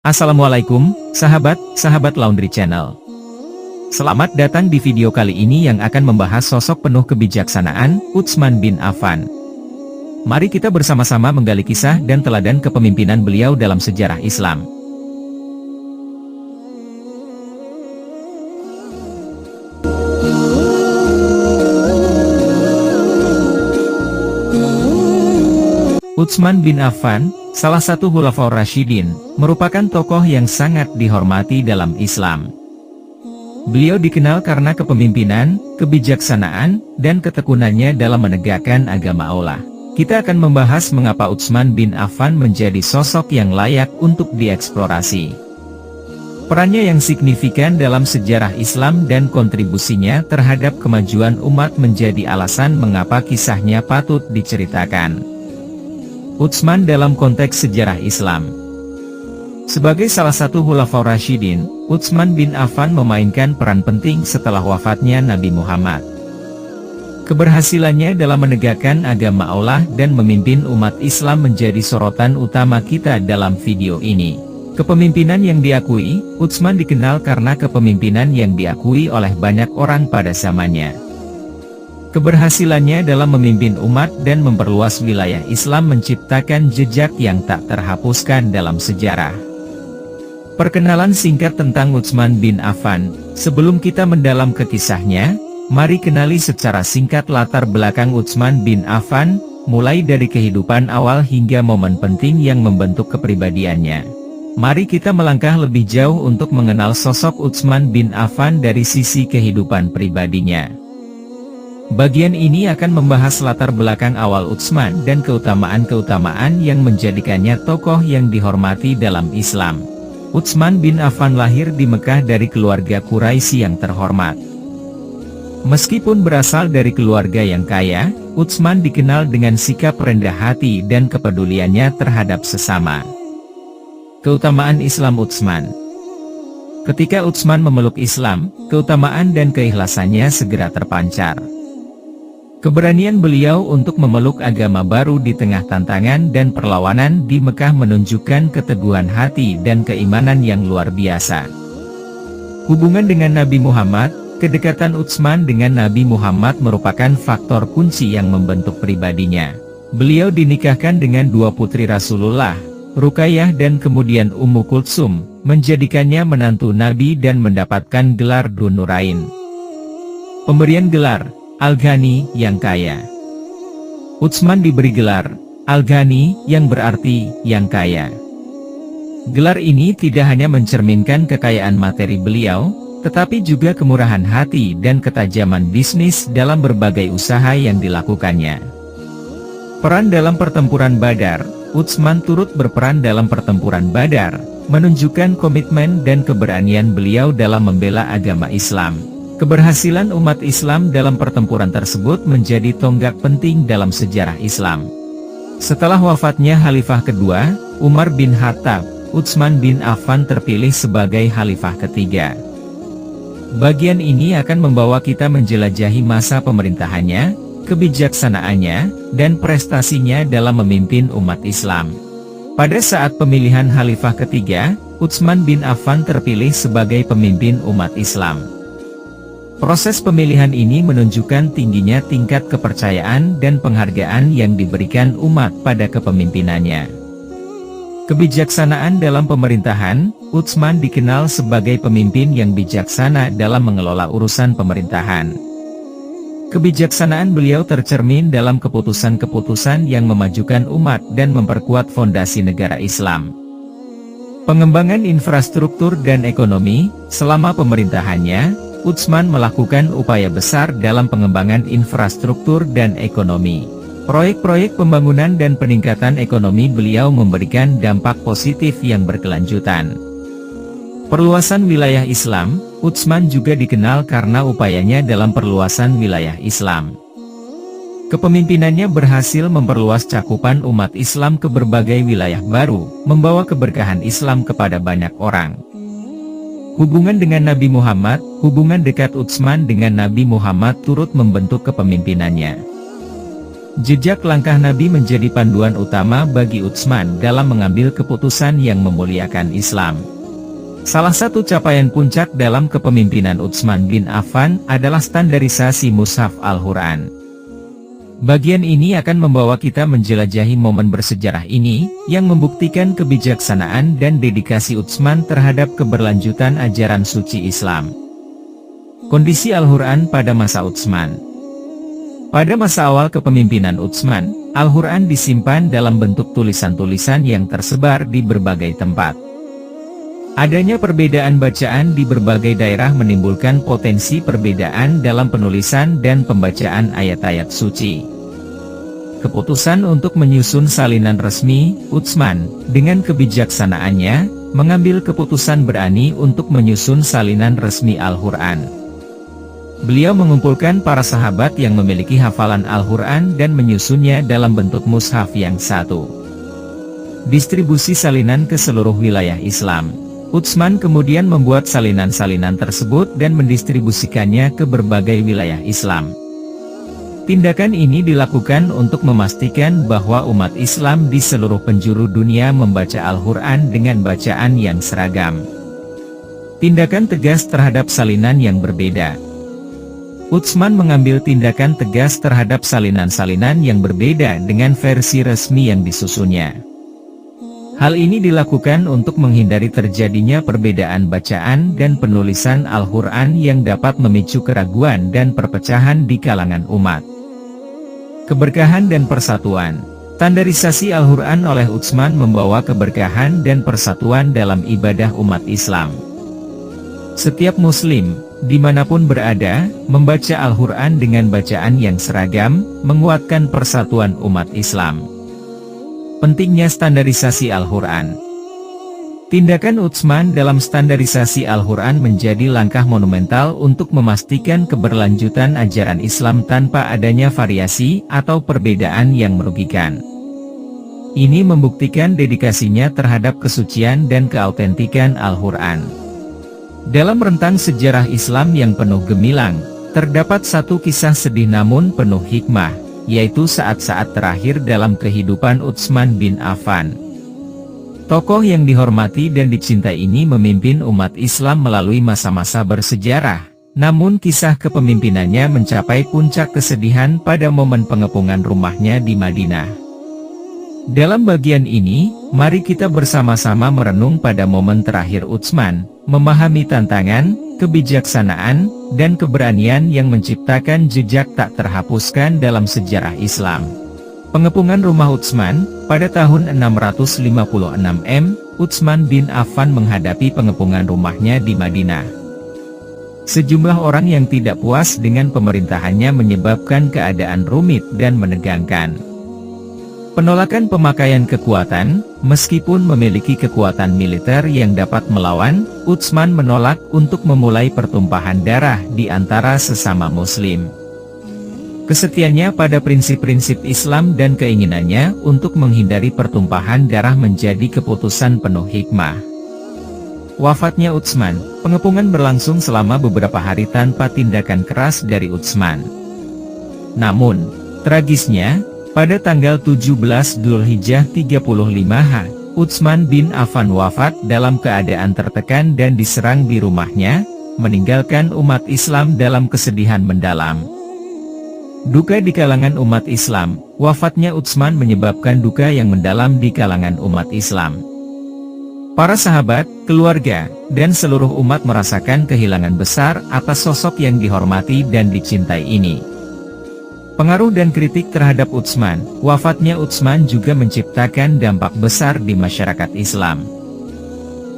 Assalamualaikum, sahabat Laundry Channel. Selamat datang di video kali ini yang akan membahas sosok penuh kebijaksanaan, Utsman bin Affan. Mari kita bersama-sama menggali kisah dan teladan kepemimpinan beliau dalam sejarah Islam. Utsman bin Affan, salah satu Khulafaur Rasyidin, merupakan tokoh yang sangat dihormati dalam Islam. Beliau dikenal karena kepemimpinan, kebijaksanaan, dan ketekunannya dalam menegakkan agama Allah. Kita akan membahas mengapa Utsman bin Affan menjadi sosok yang layak untuk dieksplorasi. Perannya yang signifikan dalam sejarah Islam dan kontribusinya terhadap kemajuan umat menjadi alasan mengapa kisahnya patut diceritakan. Utsman dalam konteks sejarah Islam. Sebagai salah satu Khulafaur Rasyidin, Utsman bin Affan memainkan peran penting setelah wafatnya Nabi Muhammad. Keberhasilannya dalam menegakkan agama Allah dan memimpin umat Islam menjadi sorotan utama kita dalam video ini. Kepemimpinan yang diakui, Utsman dikenal karena kepemimpinan yang diakui oleh banyak orang pada zamannya. Keberhasilannya dalam memimpin umat dan memperluas wilayah Islam menciptakan jejak yang tak terhapuskan dalam sejarah. Perkenalan singkat tentang Utsman bin Affan. Sebelum kita mendalam ke kisahnya, mari kenali secara singkat latar belakang Utsman bin Affan, mulai dari kehidupan awal hingga momen penting yang membentuk kepribadiannya. Mari kita melangkah lebih jauh untuk mengenal sosok Utsman bin Affan dari sisi kehidupan pribadinya. Bagian ini akan membahas latar belakang awal Utsman dan keutamaan-keutamaan yang menjadikannya tokoh yang dihormati dalam Islam. Utsman bin Affan lahir di Mekah dari keluarga Quraisy yang terhormat. Meskipun berasal dari keluarga yang kaya, Utsman dikenal dengan sikap rendah hati dan kepeduliannya terhadap sesama. Keutamaan Islam Utsman. Ketika Utsman memeluk Islam, keutamaan dan keikhlasannya segera terpancar. Keberanian beliau untuk memeluk agama baru di tengah tantangan dan perlawanan di Mekah menunjukkan keteguhan hati dan keimanan yang luar biasa. Hubungan dengan Nabi Muhammad. Kedekatan Utsman dengan Nabi Muhammad merupakan faktor kunci yang membentuk pribadinya. Beliau dinikahkan dengan dua putri Rasulullah, Ruqayyah dan kemudian Ummu Kultsum, menjadikannya menantu Nabi dan mendapatkan gelar Dzun Nurain. Pemberian gelar Al-Ghani, yang kaya. Utsman diberi gelar Al-Ghani, yang berarti yang kaya. Gelar ini tidak hanya mencerminkan kekayaan materi beliau, tetapi juga kemurahan hati dan ketajaman bisnis dalam berbagai usaha yang dilakukannya. Peran dalam pertempuran Badar. Utsman turut berperan dalam pertempuran Badar, menunjukkan komitmen dan keberanian beliau dalam membela agama Islam. Keberhasilan umat Islam dalam pertempuran tersebut menjadi tonggak penting dalam sejarah Islam. Setelah wafatnya Khalifah kedua, Umar bin Khattab, Utsman bin Affan terpilih sebagai Khalifah ketiga. Bagian ini akan membawa kita menjelajahi masa pemerintahannya, kebijaksanaannya, dan prestasinya dalam memimpin umat Islam. Pada saat pemilihan Khalifah ketiga, Utsman bin Affan terpilih sebagai pemimpin umat Islam. Proses pemilihan ini menunjukkan tingginya tingkat kepercayaan dan penghargaan yang diberikan umat pada kepemimpinannya. Kebijaksanaan dalam pemerintahan. Utsman dikenal sebagai pemimpin yang bijaksana dalam mengelola urusan pemerintahan. Kebijaksanaan beliau tercermin dalam keputusan-keputusan yang memajukan umat dan memperkuat fondasi negara Islam. Pengembangan infrastruktur dan ekonomi. Selama pemerintahannya, Utsman melakukan upaya besar dalam pengembangan infrastruktur dan ekonomi. Proyek-proyek pembangunan dan peningkatan ekonomi beliau memberikan dampak positif yang berkelanjutan. Perluasan wilayah Islam. Utsman juga dikenal karena upayanya dalam perluasan wilayah Islam. Kepemimpinannya berhasil memperluas cakupan umat Islam ke berbagai wilayah baru, membawa keberkahan Islam kepada banyak orang. Hubungan dengan Nabi Muhammad. Hubungan dekat Utsman dengan Nabi Muhammad turut membentuk kepemimpinannya. Jejak langkah Nabi menjadi panduan utama bagi Utsman dalam mengambil keputusan yang memuliakan Islam. Salah satu capaian puncak dalam kepemimpinan Utsman bin Affan adalah standarisasi Mushaf Al-Quran. Bagian ini akan membawa kita menjelajahi momen bersejarah ini, yang membuktikan kebijaksanaan dan dedikasi Utsman terhadap keberlanjutan ajaran suci Islam. Kondisi Al-Quran pada masa Utsman. Pada masa awal kepemimpinan Utsman, Al-Quran disimpan dalam bentuk tulisan-tulisan yang tersebar di berbagai tempat. Adanya perbedaan bacaan di berbagai daerah menimbulkan potensi perbedaan dalam penulisan dan pembacaan ayat-ayat suci. Keputusan untuk menyusun salinan resmi, Utsman, dengan kebijaksanaannya, mengambil keputusan berani untuk menyusun salinan resmi Al-Quran. Beliau mengumpulkan para sahabat yang memiliki hafalan Al-Quran dan menyusunnya dalam bentuk mushaf yang satu. Distribusi salinan ke seluruh wilayah Islam. Utsman kemudian membuat salinan-salinan tersebut dan mendistribusikannya ke berbagai wilayah Islam. Tindakan ini dilakukan untuk memastikan bahwa umat Islam di seluruh penjuru dunia membaca Al-Quran dengan bacaan yang seragam. Tindakan tegas terhadap salinan yang berbeda. Utsman mengambil tindakan tegas terhadap salinan-salinan yang berbeda dengan versi resmi yang disusunnya. Hal ini dilakukan untuk menghindari terjadinya perbedaan bacaan dan penulisan Al-Quran yang dapat memicu keraguan dan perpecahan di kalangan umat. Keberkahan dan persatuan. Standarisasi Al-Quran oleh Utsman membawa keberkahan dan persatuan dalam ibadah umat Islam. Setiap Muslim, dimanapun berada, membaca Al-Quran dengan bacaan yang seragam, menguatkan persatuan umat Islam. Pentingnya standarisasi Al-Quran. Tindakan Utsman dalam standarisasi Al-Quran menjadi langkah monumental untuk memastikan keberlanjutan ajaran Islam tanpa adanya variasi atau perbedaan yang merugikan. Ini membuktikan dedikasinya terhadap kesucian dan keautentikan Al-Quran. Dalam rentang sejarah Islam yang penuh gemilang, terdapat satu kisah sedih namun penuh hikmah, yaitu saat-saat terakhir dalam kehidupan Utsman bin Affan. Tokoh yang dihormati dan dicintai ini memimpin umat Islam melalui masa-masa bersejarah, namun kisah kepemimpinannya mencapai puncak kesedihan pada momen pengepungan rumahnya di Madinah. Dalam bagian ini, mari kita bersama-sama merenung pada momen terakhir Utsman, memahami tantangan, kebijaksanaan, dan keberanian yang menciptakan jejak tak terhapuskan dalam sejarah Islam. Pengepungan rumah Utsman. Pada tahun 656 M, Utsman bin Affan menghadapi pengepungan rumahnya di Madinah. Sejumlah orang yang tidak puas dengan pemerintahannya menyebabkan keadaan rumit dan menegangkan. Penolakan pemakaian kekuatan. Meskipun memiliki kekuatan militer yang dapat melawan, Utsman menolak untuk memulai pertumpahan darah di antara sesama Muslim. Kesetiaannya pada prinsip-prinsip Islam dan keinginannya untuk menghindari pertumpahan darah menjadi keputusan penuh hikmah. Wafatnya Utsman. Pengepungan berlangsung selama beberapa hari tanpa tindakan keras dari Utsman. Namun, tragisnya, pada tanggal 17 Dzulhijjah 35 H, Utsman bin Affan wafat dalam keadaan tertekan dan diserang di rumahnya, meninggalkan umat Islam dalam kesedihan mendalam. Duka di kalangan umat Islam. Wafatnya Utsman menyebabkan duka yang mendalam di kalangan umat Islam. Para sahabat, keluarga, dan seluruh umat merasakan kehilangan besar atas sosok yang dihormati dan dicintai ini. Pengaruh dan kritik terhadap Utsman. Wafatnya Utsman juga menciptakan dampak besar di masyarakat Islam.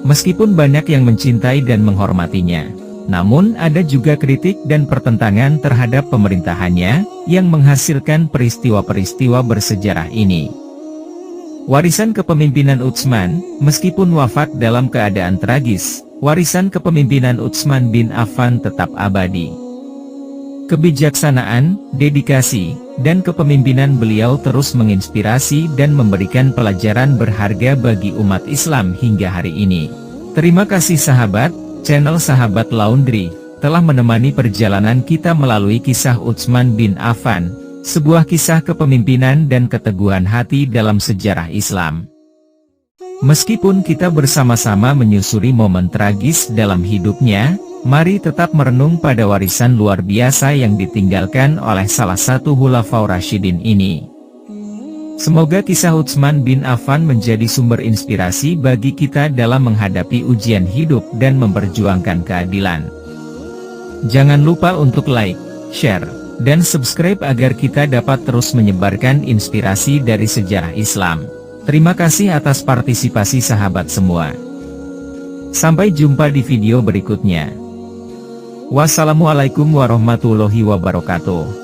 Meskipun banyak yang mencintai dan menghormatinya, namun ada juga kritik dan pertentangan terhadap pemerintahannya, yang menghasilkan peristiwa-peristiwa bersejarah ini. Warisan kepemimpinan Utsman. Meskipun wafat dalam keadaan tragis, warisan kepemimpinan Utsman bin Affan tetap abadi. Kebijaksanaan, dedikasi, dan kepemimpinan beliau terus menginspirasi dan memberikan pelajaran berharga bagi umat Islam hingga hari ini. Terima kasih sahabat. Channel Sahabat Laundry telah menemani perjalanan kita melalui kisah Utsman bin Affan. Sebuah kisah kepemimpinan dan keteguhan hati dalam sejarah Islam. Meskipun kita bersama-sama menyusuri momen tragis dalam hidupnya, mari tetap merenung pada warisan luar biasa yang ditinggalkan oleh salah satu Khulafaur Rasyidin ini. Semoga kisah Utsman bin Affan menjadi sumber inspirasi bagi kita dalam menghadapi ujian hidup dan memperjuangkan keadilan. Jangan lupa untuk like, share, dan subscribe agar kita dapat terus menyebarkan inspirasi dari sejarah Islam. Terima kasih atas partisipasi sahabat semua. Sampai jumpa di video berikutnya. Wassalamualaikum warahmatullahi wabarakatuh.